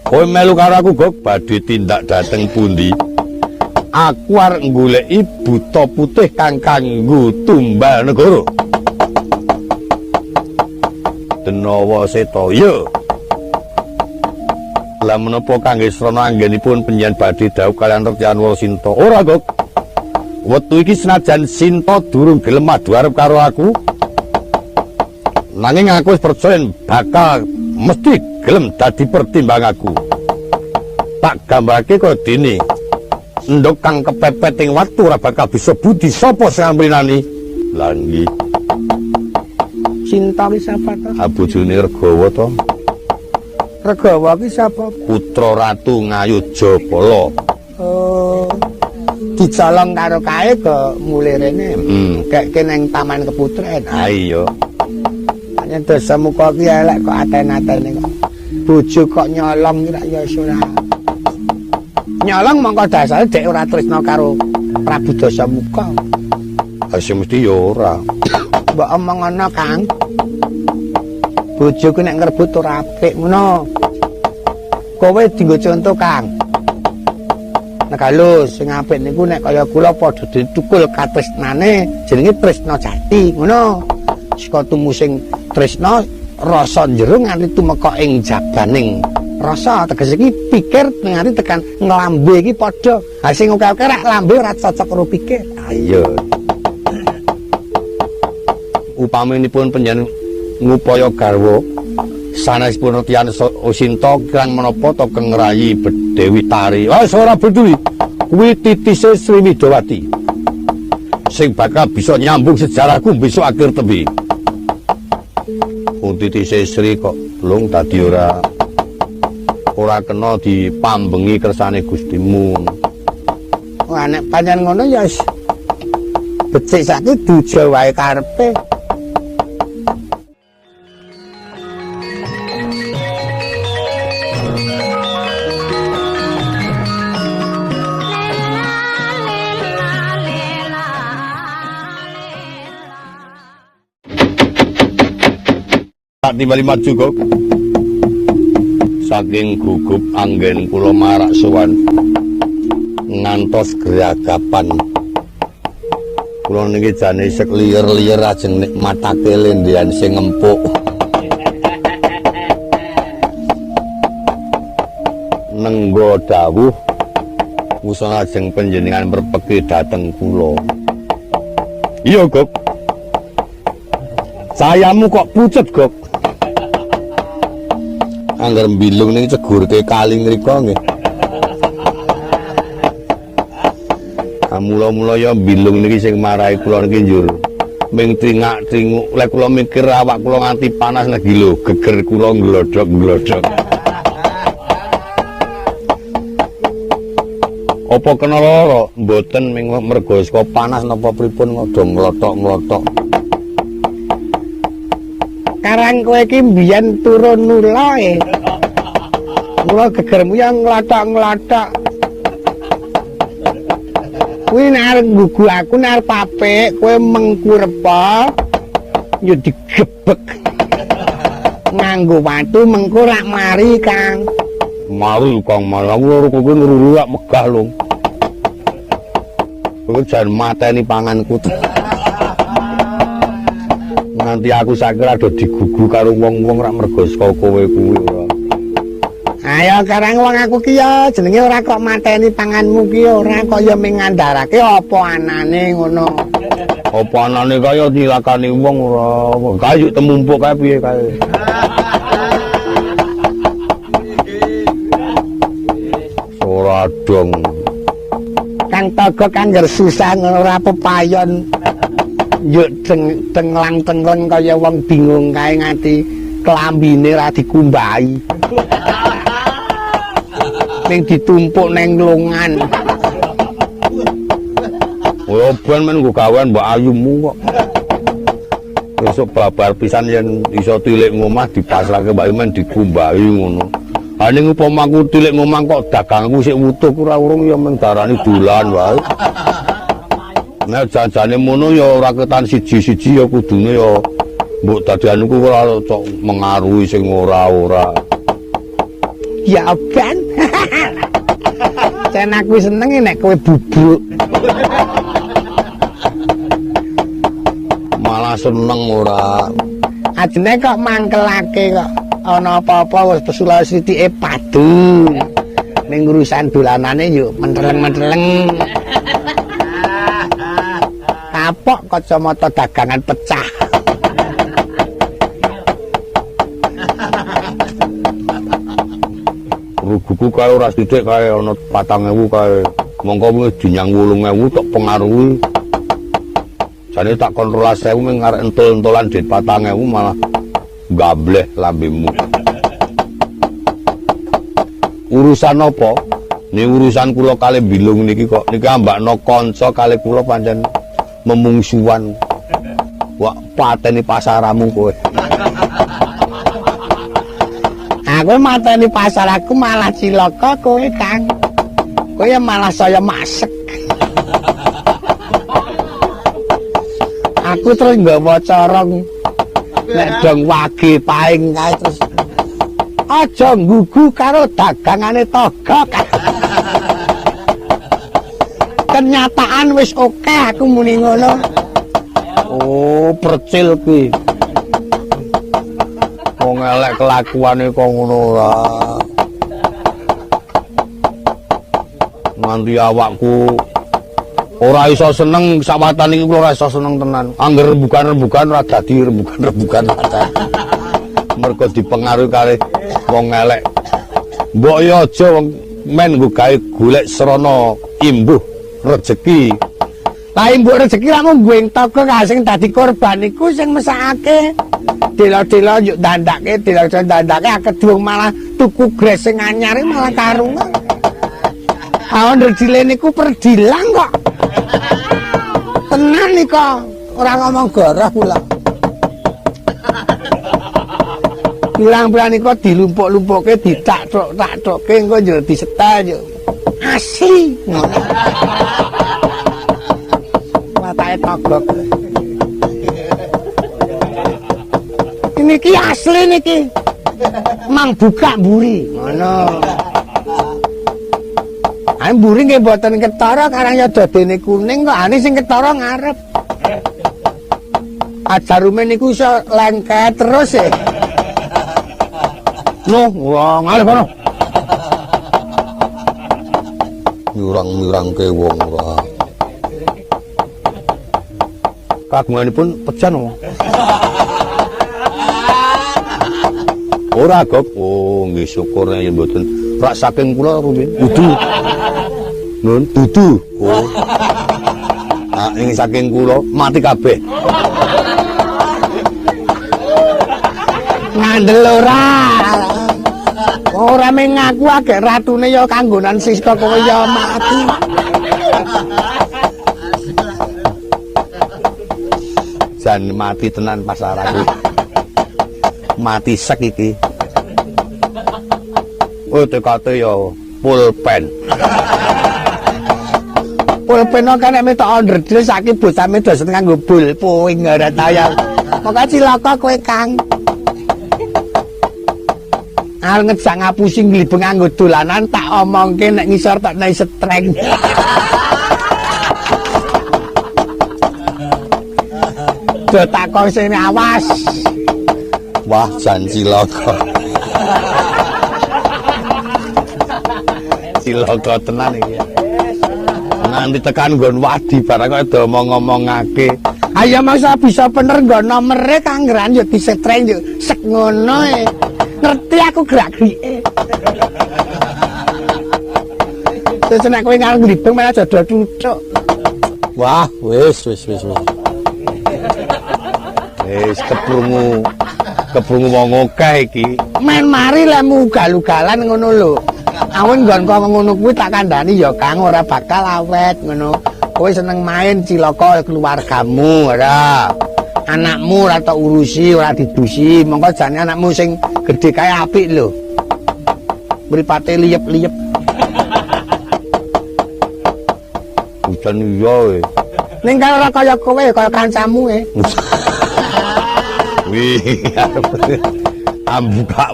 Kowe melu karo aku, Gok, badhe tindak dhateng pundi? Aku arep goleki buta putih kang kanggo tumbal negara. Denawa Setaya. Lah menapa kangge srana anggenipun panjenengan badhe dawuh kaliyan Retyanwala Sinta? Ora, Gok. Wektu iki senajan Sinta durung gelem madu arep karo aku, nanging aku wis percaya bakal mesti gelem dadi pertimbang aku. Tak gambarake kaya dene endhog kang kepepet ing watu ora bakal bisa budi sapa sing amrinani. Lah nggih. Sinta ki sapa to? Bojone Regawa to. Regawa ki sapa? Putra Ratu Ngayojapala. Oh. Dicolong karo kae kok mulih rene. Kek nang Taman Keputren. Ha iya. Yen dosa muka ki elek kok aten-atene kok. Bojo kok nyolong ki rak ya ora. Nyolong mongko dasare dek ora tresna karo Prabu Dasamuka. Sing mesti ya ora. Mbok omong ana, Kang. Bojoku nek ngrebut ora apik ngono. Kowe dienggo conto, Kang. Nek halus sing apik niku nek kaya kula padha ditukul katresnane jenenge tresna jati, ngono. Saka tumusing tresna rasa njero nganti tumeka ing jabaning rasa tegese iki pikir nganti tekan nglambe iki padha. Ha sing oke-oke rak lambe ora cocok karo pikir. Ha iya. Upaminipun panjenengan ngupaya garwa sanesipun Retyanwala Sinta kirang menapa to kang ngrayi Dewi Tari. Wis ora peduli. Kuwi titise Sri Widawati. Sing bakal bisa nyambung sejarahku besok akhir tembe. Titise Sri kok lung dadi ora kena dipambengi kersane Gustimu. Wah nek pancen ngono ya wis becik saiki duja wae karepe. Timbali maju, Gok. Saking gugup anggen kula marak sowan ngantos geragapan. Kula niki jane isek liyer-liyer ajeng nikmatake lendean sing empuk. Nenggo dawuh usah ajeng panjenengan merpeki dhateng kula. Iya, Gok. Sayamu kok pucet, Gok. Angger mbilung ning cegurke kali ngrika nggih. Mula-mula ya mbilung niki sing marahi kula niki njur. Ming tringak-tringuk lek kula mikir awak kula nganti panas lagi lho, geger kula nglodhok-nglodhok. Apa kena lara? Mboten ming merga saka panas napa pripun ngodo nglothok-nglothok. Karang kowe iki mbiyen turun nulae. Kula gegermu ya nglathok-nglathok. Kuwi nek arep gugu aku nek arep apik, kowe mengkurepa yo digebek. Nganggo watu mengko rak mari, Kang. Mari, Kang, malah loro kowe ngruru lak megah lho. Kowe jan mateni panganku. Nanti aku sakira do digugu karo wong-wong rak mergo saka kowe kuwi ora. Ayo karang wong aku ki ya jenenge ora kok mateni panganmu ki ora kok ya mengandharake apa anane ngono. Apa anane kaya nyilakani wong ora. Kayu temumpuk kae piye kae. Ora dong. Kang Togok angger susah ngono ora pepayon. Yuk tenglang-tenggon kaya wong bingung kae nganti klambine ra dikumbahi. Ning ditumpuk neng lungan. Oh, ben men nggo gawean mbok ayumu kok. Besok babar pisan yen iso tilik ngomah dipasrahke mbak men dikumbahi ngono. Ha ning upamaku tilik ngomah kok dagangku sik wutuh ora urung ya mung darani dolan wae. Nek janjane mono ya ora ketan siji-siji ya kudune ya mbok dadi anuku ora cok mengaruhi sing ora-ora. ya kan. Jan aku seneng nek kowe bubuk. Malah seneng ora. Ajene kok mangkelake kok ana apa-apa wis pesulih sithike padu. Ning urusan dolanane yo menteleng-menteleng. Kapok kacamata dagangan pecah. Ruguku kae ora sithik kae ana 4.000 kae. Mongko wis dinyang 8.000 tok pengaruhi. Jane tak kon 12.000 ming arek entul-entulan dit 4.000 malah gableh lambemu. Urusan apa? Ini urusan kula kalih Bilung niki kok. Niki ambakno kanca kalih kula pancen memungsuhan. Wak pateni pasaramu kowe. Aku mateni pasar aku malah cilaka kowe Kang. Kowe malah saya masek. Aku terus nggawa corong nek dong wage paing kae terus aja nggugu karo dagangane togok. Kenyataan wis oke aku muni ngono. Oh, percil kuwi. Wong elek kelakuane kok ngono ora. Nganti awakku ora iso seneng sawatan iki ora iso seneng tenan. Angger rembugan-rembugan ora dadi rembugan-rembugan ora. Mergo dipengaruhi kali wong elek. Mbok yo aja wong men nggo gawe golek srana imbuh rejeki. Lah imbuh rejeki ra mung gue toko sing dadi korban iku sing mesakake. Dela-dela yuk dandake, dela-dela dandake akedung malah tuku gres sing anyar malah karungan. Awon redile niku perdilang kok. Tenan nih kok, ora ngomong goroh kula. Pirang-pirang niku dilumpuk-lumpukke ditak-tok-tokke engko yo disetel yo. Asli ngono. Matake togok. Niki asli niki. Mang buka mburi. Ngono. Ae mburi nggih mboten ketara karang ya dadene kuning kok ane sing ketara ngarep. Ajarume niku iso lengket terus e. Noh, wah ngarep ono. Nyurang-nyurangke wong ora. Kagunganipun pejan wong. Ora kok, oh nggih syukur yen mboten rak saking kula rumiyin. Dudu. Nun dudu. Oh. Ah ing saking kula mati kabeh. Ngandel ora. Ora meng ngaku agek ratune ya kanggonan sista kowe ya mati. Jan mati tenan pasaraku. Mati sek iki. Oh tekate ya pulpen. Pulpen kan nek metok onderdil saiki bocah medosen nganggo pulpoing ora tayang. Maka cilaka kowe Kang. Al ngejak ngapusi nglibeng nganggo dolanan tak omongke nek ngisor tak nai setreng. Do takon sing awas. Wah, jan cilaka. Cilaka tenan iki. Nganti tekan nggon wadi barang kok do ngomong-ngomongake. Ayo masa bisa bener nggon nomere kanggeran yo disetreng yo sek ngono e. Ngerti aku gerak-gerike. Terus nek kowe ngarep nglibeng malah dodol cucuk. Wah, wis. Wis keprungu wong akeh iki. Men mari lemu ugal-ugalan ngono lho. Awen nggon kok ngono kuwi tak kandhani ya Kang ora bakal awet ngono. Kowe seneng main cilaka keluargamu ora. Anakmu ora tak urusi, ora didusi, mongko jane anakmu sing gedhe kae apik lho. Mripate liyep-liyep. Udan iya we. Ning kan ora kaya kowe, kaya kancamu e. Wih, ambuka.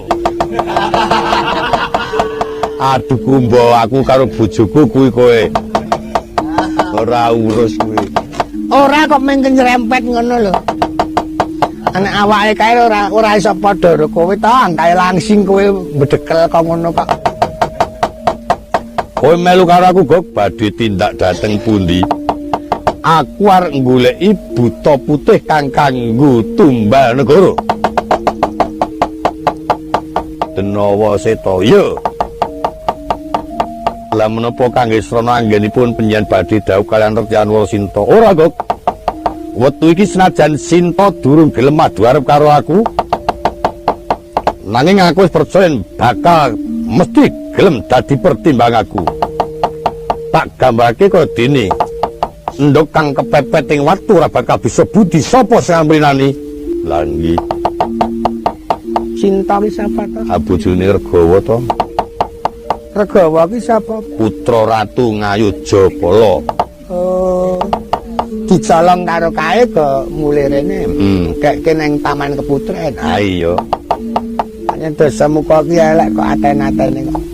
Aduh kumbo aku karo bojoku kuwi kowe. Ora urus kuwi. Ora kok mengke nyerempet ngono lho. Nek awake kae ora iso padha karo kowe to, kae langsing kowe bedekel kok ngono kok. Kowe melu karo aku Gok badhe tindak dateng pundi? Aku arep goleki buta putih kang kanggo tumbal negara. Denawa Setaya. Lah menapa kangge srana anggenipun penjenengan badhe dawuh kaliyan Retyanwala Sinta? Ora, Gok. Wektu iki senajan Sinta durung gelem madu arep karo aku, nanging aku wis percaya bakal mesti gelem dadi pertimbang aku. Tak gambarake kaya dene endhog kang kepepet ing watu ora bakal bisa budi sapa sing amrinani. Lah nggih. Sinta ki sapa to? Abojone Regawa to. Regawa ki sapa? Putra Ratu Ngayojapala. Oh. Dicolong karo kae go mulih rene. Gekke nang Taman Keputren. Ha iya. Yen dosa muka ki elek kok aten-atene kok.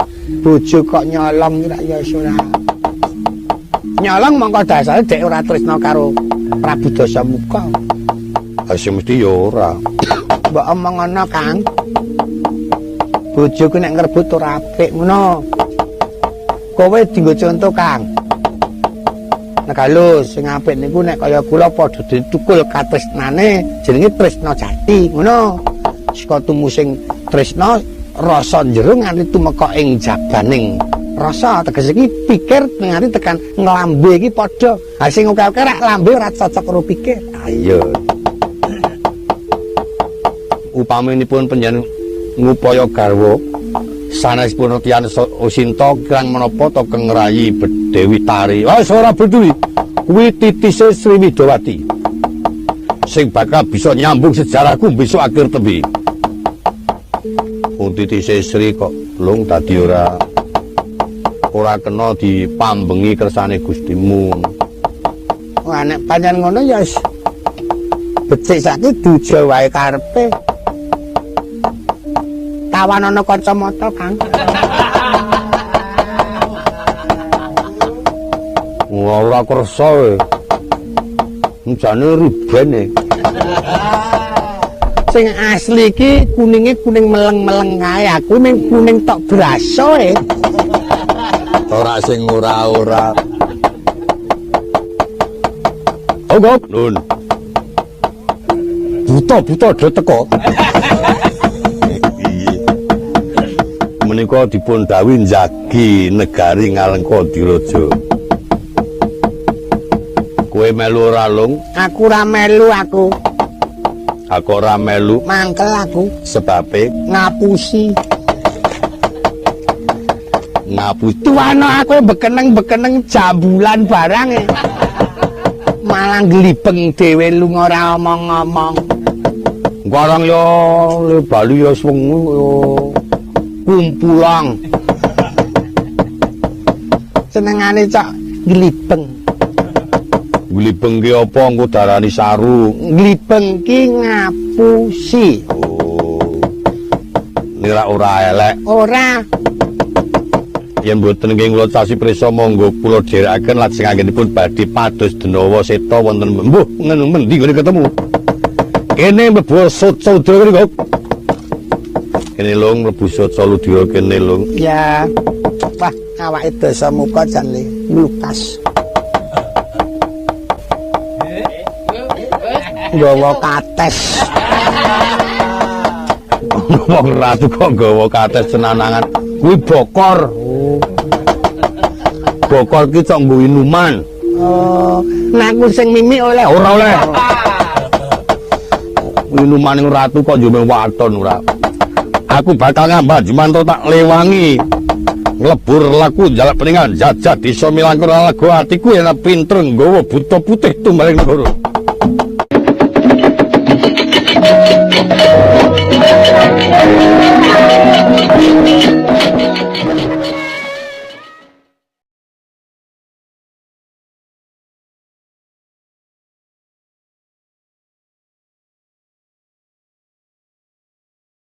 Bojo kok nyolong ki ya ora. Nyolong mongko dasare dhek ora tresna karo Prabu Dasamuka. Asih mesti ya ora. Mbok omong ana, Kang. Bojoku nek ngrebut ora apik ngono. Kowe dienggo conto, Kang. Nek halus sing apik niku nek kaya kula padha ditukul katresnane jenenge tresna jati, ngono. Saka tumusing tresna rasa njero nganti tumeka ing jaganing rasa tegese iki pikir nganti tekan nglambe iki padha. Ha sing oke-oke rak lambe ora cocok karo pikir. Ha iya. Upaminipun panjenengan ngupaya garwa sanesipun Retyanwala Sinta kirang menapa to keng ngrayi Dewi Tari. Wis ora peduli. Kuwi titise Sri Widawati. Sing bakal bisa nyambung sejarahku besok akhir tembe. Wong titise Sri kok lung dadi ora kena dipambengi kersane Gustimu. Wah nek pancen ngono ya wis becik saiki duja wae karepe. Tawan ana kacamata, Kang. Ora kersa e. Njane ribene. Sing asli iki kuninge kuning meleng-meleng kae. Aku ning kuning tok braso e. Ora sing ora-ora. Oh, Gok, nun. Buta-buta do teko. Menika dipun dawuhi njagi negari Ngalengkadiraja. Kowe melu ora lung? Aku ora melu aku. Aku ora melu. Mangkel aku. Sebabe Ngapusi. ngapusi. Tuwana aku bekeneng-bekeneng jambulan barang e. Malah glibeng dhewe lunga ora omong-omong. Garang yo le Bali yo wengi yo kumpulang. Senengane cok glibeng. Glibeng ki apa engko darani saru? Glibeng ki ngapusi. Oh. Nira ora elek. Ora. Yen mboten nggih kula sasi prisa monggo kula dherekaken lajeng anggenipun badhe pados Denawa Seta wonten mbuh ngendi nggone ketemu. Kene mlebu Sotsaudra kene kok. Kene lung mlebu Sotsaudra kene lung. Ya. Wah, awake Dasamuka jan le lukas. Gawa kates. Wong ratu kok gawa kates senanangan. Kuwi bokor. Bokor ki cok nggo inuman. Oh, nek aku sing mimi oleh Ora oleh. Inuman ning ratu kok njome waton ora. Aku bakal ngambah Jumanto tak lewangi. Nglebur laku jalak peningan jajah desa milangkur lagu atiku yen pinter nggawa buta putih tumbaling negara.